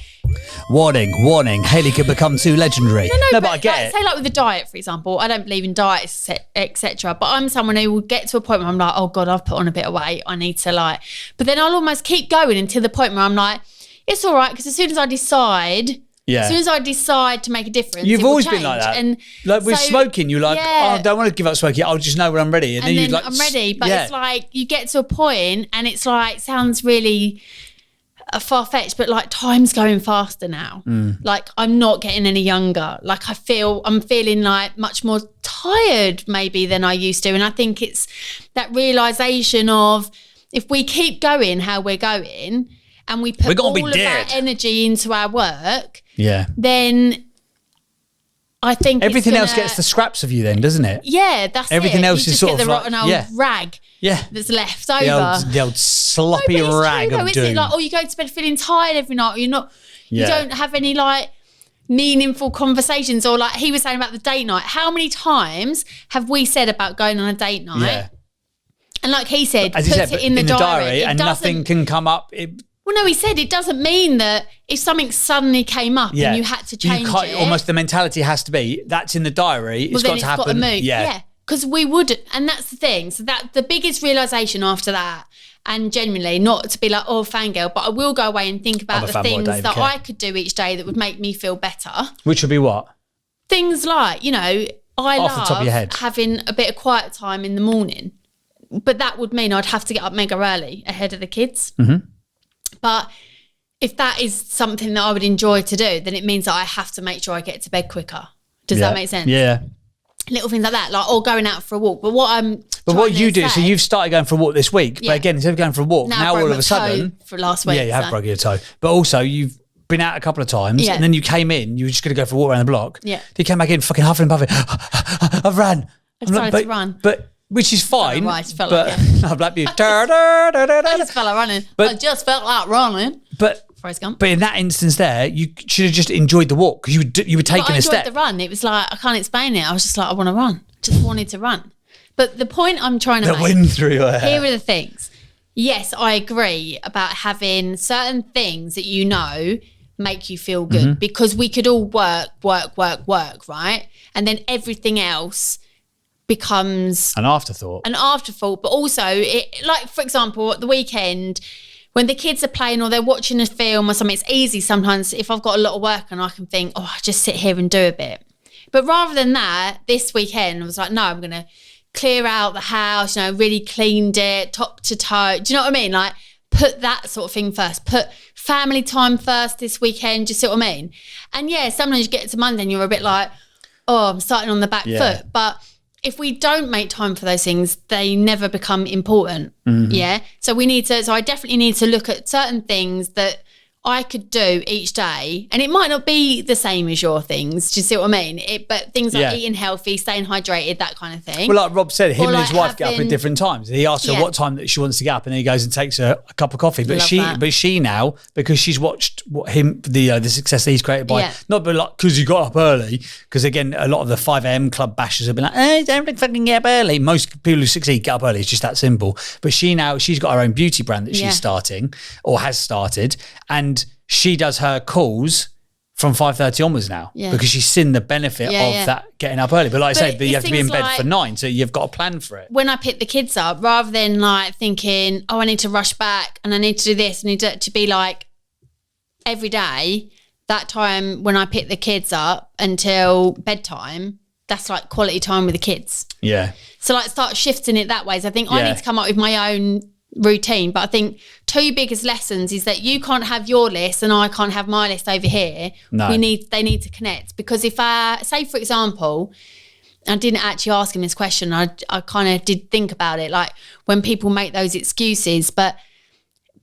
warning, Hayley could become too legendary. No, but I get it. Say like with the diet, for example. I don't believe in diets, etc. But I'm someone who will get to a point where I'm like, oh God, I've put on a bit of weight. I need to like. But then I'll almost keep going until the point where I'm like, it's all right, because as soon as I decide. Yeah. As soon as I decide to make a difference, you've always been like that. And like with smoking, you're like, oh, I don't want to give up smoking. I'll just know when I'm ready. And then you're like, I'm ready. But it's like you get to a point and it's like, sounds really far-fetched, but like time's going faster now. Like I'm not getting any younger. Like I'm feeling like much more tired maybe than I used to. And I think it's that realisation of if we keep going how we're going and we put all of our energy into our work, then I think everything else gets the scraps of you then, doesn't it? Yeah, that's everything else you is just sort get of the rotten old rag that's left over. The old sloppy rag of doom. Is it? Like, you go to bed feeling tired every night, or you don't have any like meaningful conversations, or like he was saying about the date night. How many times have we said about going on a date night? Yeah. And like he said, put it in the diary and nothing can come up. Well, no, he said it doesn't mean that if something suddenly came up and you had to change it. Almost the mentality has to be, that's in the diary, it's got to happen. Got to move. Yeah. Because we would, and that's the thing. So that the biggest realisation after that, and genuinely not to be like, oh, fangirl, but I will go away and think about the things that I could do each day that would make me feel better. Which would be what? Things like, I off the top of your head, having a bit of quiet time in the morning. But that would mean I'd have to get up mega early ahead of the kids. Mm-hmm. But if that is something that I would enjoy to do, then it means that I have to make sure I get to bed quicker. Does that make sense? Yeah. Little things like that, like or going out for a walk. But what you do, so you've started going for a walk this week, but again, instead of going for a walk, now all of a sudden for last week. Yeah, you have broken your toe. But also you've been out a couple of times and then you came in, you were just going to go for a walk around the block. Yeah. Then you came back in fucking huffing and puffing. I've ran. I started to run. But which is fine. I just felt like it. I black you. I just felt like running. I just felt like running. But in that instance there, you should have just enjoyed the walk because you were taking a step. I enjoyed the run. It was like, I can't explain it. I was just like, I want to run. Just wanted to run. But the point I'm trying to make. The wind through your hair. Here are the things. Yes, I agree about having certain things that make you feel good, because we could all work, right? And then everything else becomes an afterthought. But also, like, for example, at the weekend, when the kids are playing or they're watching a film or something, it's easy sometimes if I've got a lot of work and I can think, I just sit here and do a bit. But rather than that, this weekend I was like, no, I'm going to clear out the house, really cleaned it top to toe. Do you know what I mean? Like, put that sort of thing first. Put family time first this weekend. Do you see what I mean? And yeah, sometimes you get to Monday and you're a bit like, I'm starting on the back foot. But if we don't make time for those things, they never become important. Yeah. So I definitely need to look at certain things that I could do each day, and it might not be the same as your things. Do you see what I mean? But things like eating healthy, staying hydrated, that kind of thing. Well, like Rob said, him and his wife get up at different times. He asks her what time that she wants to get up, and then he goes and takes her a cup of coffee. But she now, because she's watched the success that he's created by, not but like because you got up early. Because again, a lot of the 5 a.m. club bashers have been like, don't fucking get up early. Most people who succeed get up early. It's just that simple. But she's got her own beauty brand that she's starting or has started, and she does her calls from 5:30 onwards now because she's seen the benefit of that getting up early. But like I say, you have to be in bed for 9, so you've got a plan for it. When I pick the kids up, rather than like thinking, I need to rush back and I need to do this, I need to be like every day, that time when I pick the kids up until bedtime, that's like quality time with the kids. Yeah. So like start shifting it that way. So I think I need to come up with my own routine. But I think 2 biggest lessons is that you can't have your list and I can't have my list over here. No. They need to connect. Because if say for example, I didn't actually ask him this question, I kind of did think about it, like when people make those excuses, but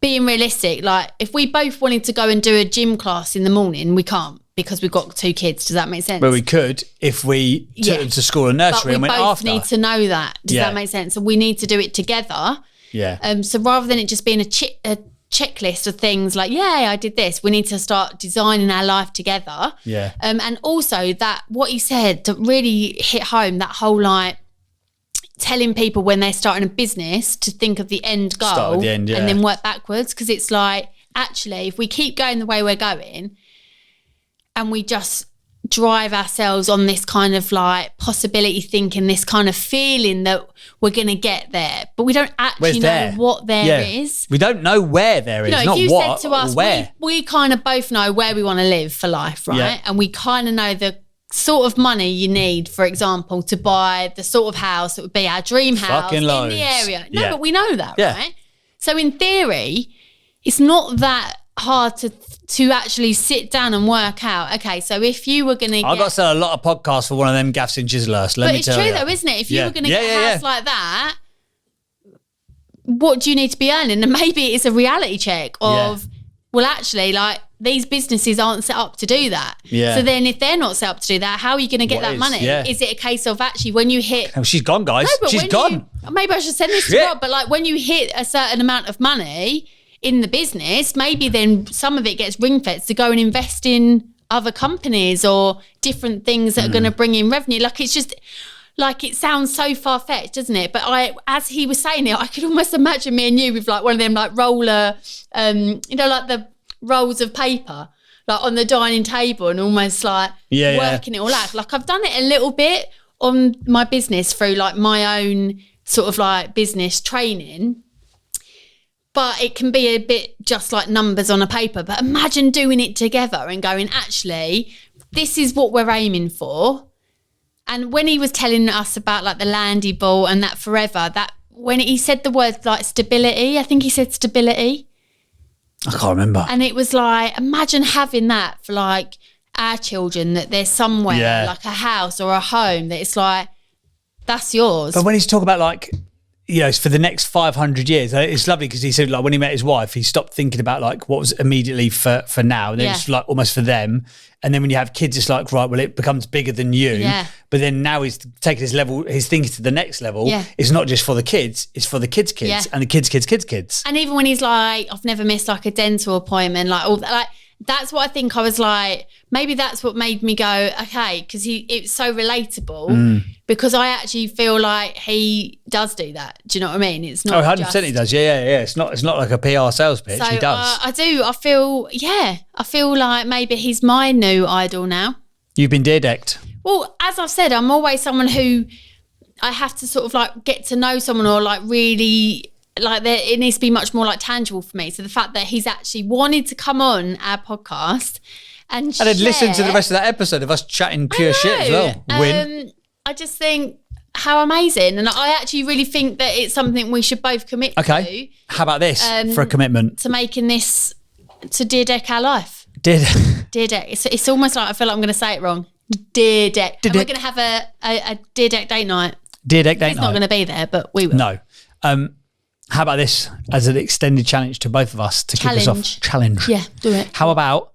being realistic, like if we both wanted to go and do a gym class in the morning, we can't because we've got 2 kids. Does that make sense? Well, we could if we took them to school and nursery and went after. We both need to know that. Does that make sense? So we need to do it together. Yeah. So rather than it just being a checklist of things like, I did this, we need to start designing our life together. Yeah. And also that what he said that really hit home, that whole like telling people when they're starting a business to think of the end goal and then work backwards, because it's like, actually, if we keep going the way we're going and we just drive ourselves on this kind of like possibility thinking, this kind of feeling that we're going to get there, but we don't actually know what there is. We don't know where there is, not you what said to us, where. We kind of both know where we want to live for life, right? Yeah. And we kind of know the sort of money you need, for example, to buy the sort of house that would be our dream house in the area. No, but we know that, right? So in theory, it's not that hard to actually sit down and work out, okay, so if you were going to I've got to sell a lot of podcasts for one of them gaffs in Chislehurst, let me tell you. But it's true though, isn't it? If you were going to get a house like that, what do you need to be earning? And maybe it's a reality check of, well, actually, like, these businesses aren't set up to do that. Yeah. So then if they're not set up to do that, how are you going to get that money? Yeah. Is it a case of actually when you hit... Oh, she's gone, guys. No, she's gone. Maybe I should send this to Rob, but like when you hit a certain amount of money in the business, maybe then some of it gets ring-fenced to go and invest in other companies or different things that are going to bring in revenue. Like, it's just... Like, it sounds so far-fetched, doesn't it? But as he was saying it, I could almost imagine me and you with like one of them like roller, like the rolls of paper, like on the dining table and almost like working it all out. Like, I've done it a little bit on my business through like my own sort of like business training, but it can be a bit just like numbers on a paper. But imagine doing it together and going, actually, this is what we're aiming for. And when he was telling us about like the land he bought and that forever, that when he said the word like stability, I think he said stability. I can't remember. And it was like, imagine having that for like our children, that there's somewhere like a house or a home that it's like, that's yours. But when he's talking about like, you know, for the next 500 years, it's lovely because he said like when he met his wife, he stopped thinking about like what was immediately for now. And then it's like almost for them. And then when you have kids, it's like, right, well, it becomes bigger than you. Yeah. But then now he's taking his thinking to the next level. Yeah. It's not just for the kids, it's for the kids' kids and the kids' kids'. And even when he's like, I've never missed like a dental appointment, like all that, like, that's what I think. I was like, maybe that's what made me go, okay, because it's so relatable. Because I actually feel like he does do that. Do you know what I mean? It's not. 100% he does. Yeah. It's not like a PR sales pitch. So, he does. I do. I feel like maybe he's my new idol now. You've been Dyrdeked. Well, as I've said, I'm always someone who I have to sort of like get to know someone, or like really like it needs to be much more like tangible for me. So the fact that he's actually wanted to come on our podcast and then listen to the rest of that episode of us chatting pure shit as well. Win. I just think how amazing. And I actually really think that it's something we should both commit to. How about this for a commitment? To making this, to Dyrdek our life. Dyrdek. It's almost like I feel like I'm going to say it wrong. Dyrdek. And we're going to have a Dyrdek date night. Dyrdek date night. It's not going to be there, but we will. No. How about this as an extended challenge to both of us to kick us off? Challenge. Yeah, do it. How about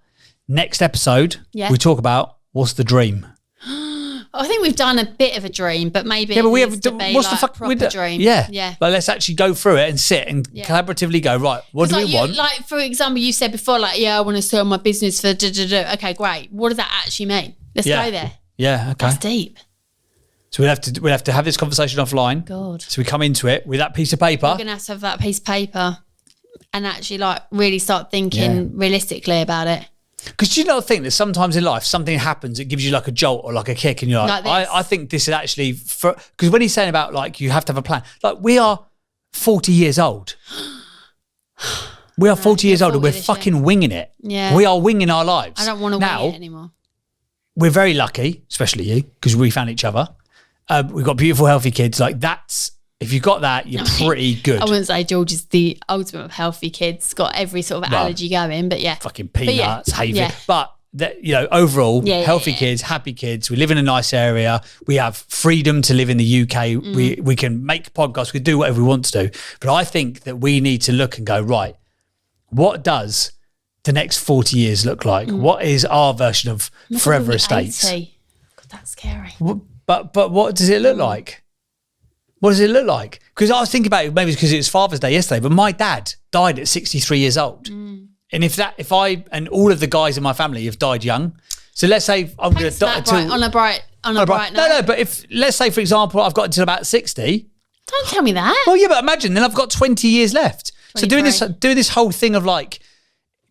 next episode, we talk about what's the dream? I think we've done a bit of a dream, but maybe but we have. What's the proper dream? Yeah. Like, let's actually go through it and sit and collaboratively go, right, what do we want? Like, for example, you said before, like, I want to sell my business for Okay, great. What does that actually mean? Let's go there. Yeah, okay. That's deep. So we'll have to have this conversation offline. God. So we come into it with that piece of paper. We're going to have that piece of paper and actually like really start thinking realistically about it. Because you don't think that sometimes in life something happens, it gives you like a jolt or like a kick, and you're like I think this is actually because when he's saying about like you have to have a plan, like we are 40 years old. We are 40 years old and we're fucking winging it. Yeah. We are winging our lives. I don't want to wing it anymore. We're very lucky, especially you, because we found each other. We've got beautiful, healthy kids. Like that's, if you've got that, you're pretty good. I wouldn't say George is the ultimate of healthy kids. Got every sort of allergy going, but yeah. Fucking peanuts, hay. But overall, healthy kids, happy kids. We live in a nice area. We have freedom to live in the UK. We can make podcasts. We can do whatever we want to do. But I think that we need to look and go, right, what does the next 40 years look like? What is our version of Forever Estates? 80. God, that's scary. But what does it look like? What does it look like? Because I was thinking about it, maybe because it was Father's Day yesterday, but my dad died at 63 years old. And if I and all of the guys in my family have died young, so let's say I'm going to die on a bright note. No, but if let's say for example I've got until about 60. Don't tell me that. Well, yeah, but imagine then I've got 20 years left. 23. So doing this whole thing of like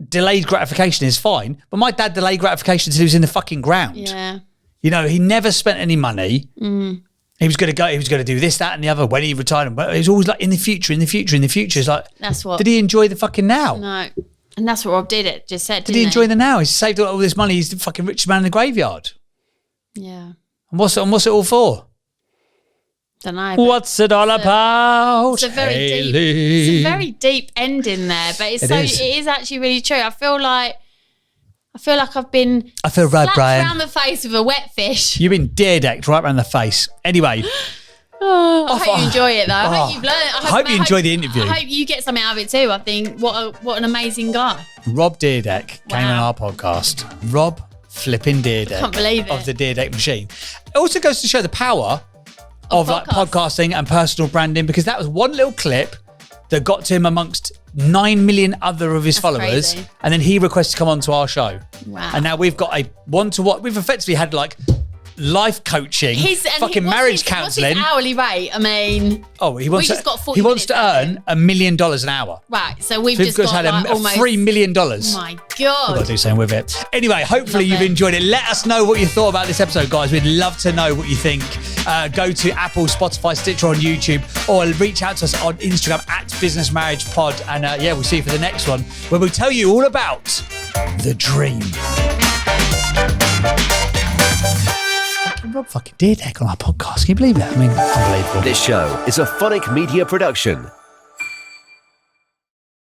delayed gratification is fine, but my dad delayed gratification until he was in the fucking ground. Yeah. You know, he never spent any money. He was going to do this, that, and the other when he retired. But it was always like in the future. It's like, that's what. Did he enjoy the fucking now? No. And that's what Rob just said. Did he enjoy the now? He's saved all this money. He's the fucking richest man in the graveyard. Yeah. And what's it all for? Don't know. What's it all about? It's a very Hayley? deep. It's a very deep ending there, but it is actually really true. I feel like I've been slapped around the face with a wet fish. You've been Dyrdeked right around the face. Anyway. I hope you enjoy it though. I hope you've learned. I hope you enjoy the interview. I hope you get something out of it too. I think what an amazing guy. Rob Dyrdek came on our podcast. Rob flipping Dyrdek. Can't believe it. Of the Dyrdek machine. It also goes to show the power of like podcasting and personal branding, because that was one little clip that got to him amongst 9 million other of his followers. Crazy. And then he requested to come onto our show. Wow. And now we've got a one-to-one. We've effectively had like life coaching, fucking marriage counselling. What's his hourly rate? I mean, he wants to earn $1 million an hour. Right, so we've just got like almost $3 million. Oh my God. I've got to do something with it. Anyway, hopefully you've enjoyed it. Let us know what you thought about this episode, guys. We'd love to know what you think. Go to Apple, Spotify, Stitcher on YouTube, or reach out to us on Instagram at Business Marriage Pod. And we'll see you for the next one, where we'll tell you all about the dream. Rob fucking Dyrdek on our podcast. Can you believe that? I mean, unbelievable. This show is a Phonic Media production.